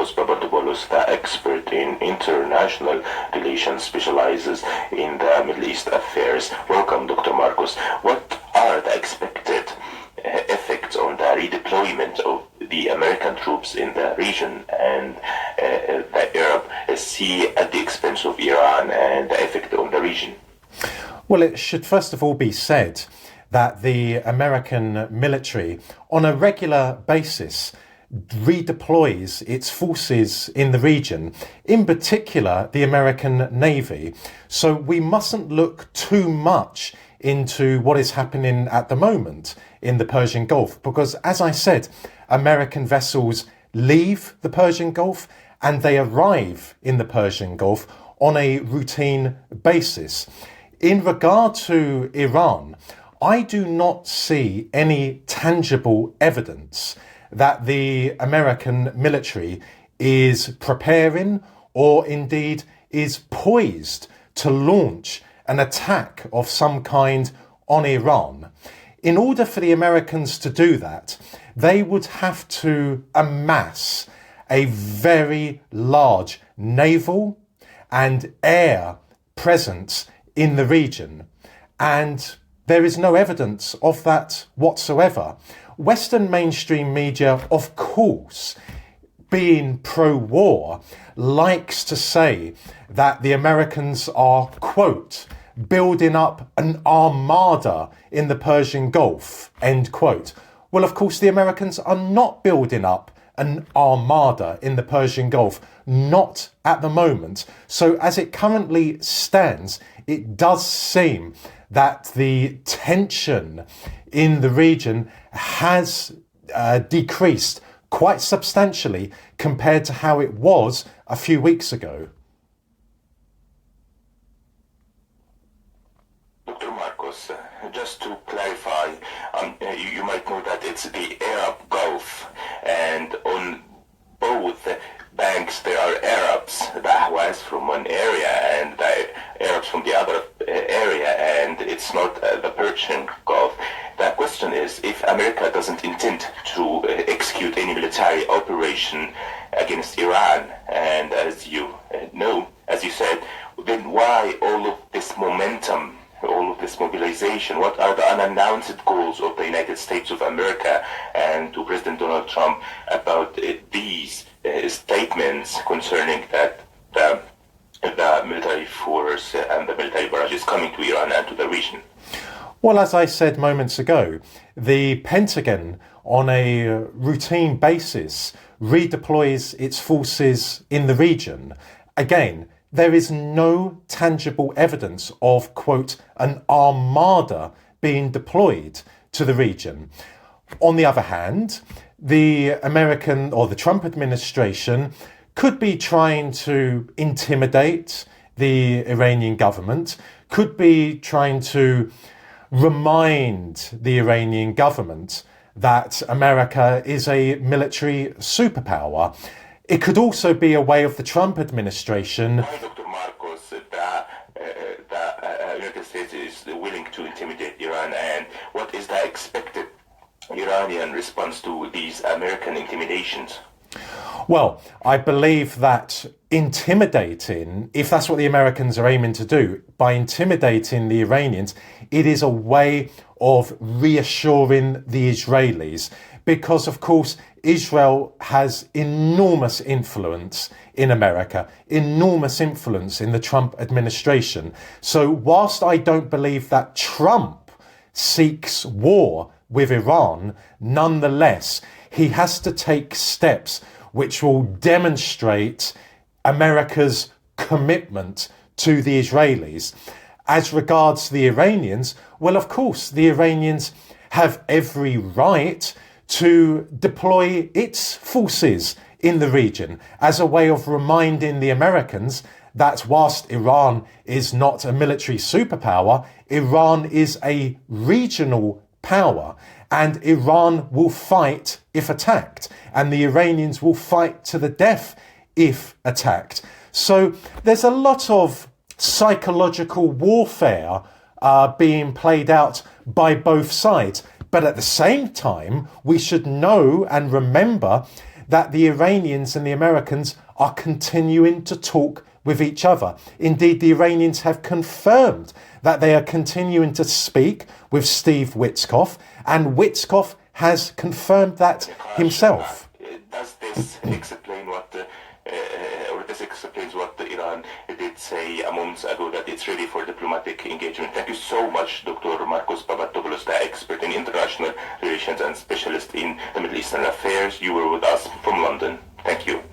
Marcos Papadopoulos, the expert in international relations, specializes in the Middle East affairs. Welcome, Dr. Marcos. What are the expected effects on the redeployment of the American troops in the region and the Arab Sea at the expense of Iran, and the effect on the region? Well, it should first of all be said that the American military, on a regular basis, redeploys its forces in the region, in particular the American Navy. So we mustn't look too much into what is happening at the moment in the Persian Gulf, because, as I said, American vessels leave the Persian Gulf and they arrive in the Persian Gulf on a routine basis. In regard to Iran, I do not see any tangible evidence that the American military is preparing or indeed is poised to launch an attack of some kind on Iran. In order for the Americans to do that, they would have to amass a very large naval and air presence in the region. And there is no evidence of that whatsoever. Western mainstream media, of course, being pro-war, likes to say that the Americans are, quote, building up an armada in the Persian Gulf, end quote. Well, of course, the Americans are not building up an armada in the Persian Gulf, not at the moment. So as it currently stands, it does seem that the tension in the region has decreased quite substantially compared to how it was a few weeks ago. Dr. Marcos, just to clarify, you might know that it's the Arab Gulf, and on both banks there are Arabs, the Ahwaz from one area and the Arabs from the other area, and it's not the Persian Gulf. The question is, if America doesn't intend to execute any military operation against Iran, and as you know, as you said, then why all of this momentum, all of this mobilization? What are the unannounced goals of the United States of America and to President Donald Trump about these statements concerning that the military force and the military barrage is coming to Iran and to the region? Well, as I said moments ago, the Pentagon, on a routine basis, redeploys its forces in the region. Again, there is no tangible evidence of, quote, an armada being deployed to the region. On the other hand, the American or the Trump administration could be trying to intimidate the Iranian government, could be trying to remind the Iranian government that America is a military superpower. It could also be a way of the Trump administration. Why, Dr. Marcos, the United States is willing to intimidate Iran, and what is the expected Iranian response to these American intimidations? Well, I believe that intimidating, if that's what the Americans are aiming to do, by intimidating the Iranians, it is a way of reassuring the Israelis. Because, of course, Israel has enormous influence in America, enormous influence in the Trump administration. So whilst I don't believe that Trump seeks war with Iran, nonetheless, he has to take steps which will demonstrate America's commitment to the Israelis. As regards the Iranians, well, of course, the Iranians have every right to deploy its forces in the region as a way of reminding the Americans that whilst Iran is not a military superpower, Iran is a regional power, and Iran will fight if attacked, and the Iranians will fight to the death if attacked. So there's a lot of psychological warfare being played out by both sides. But at the same time, we should know and remember that the Iranians and the Americans are continuing to talk with each other. Indeed, the Iranians have confirmed that they are continuing to speak with Steve Witkoff, and Witkoff has confirmed that himself. Does this explain or this explains what Iran did say a month ago, that it's ready for diplomatic engagement? Thank you so much, Dr. Marcos Papadopoulos, the expert in international relations and specialist in the Middle Eastern affairs. You were with us from London. Thank you.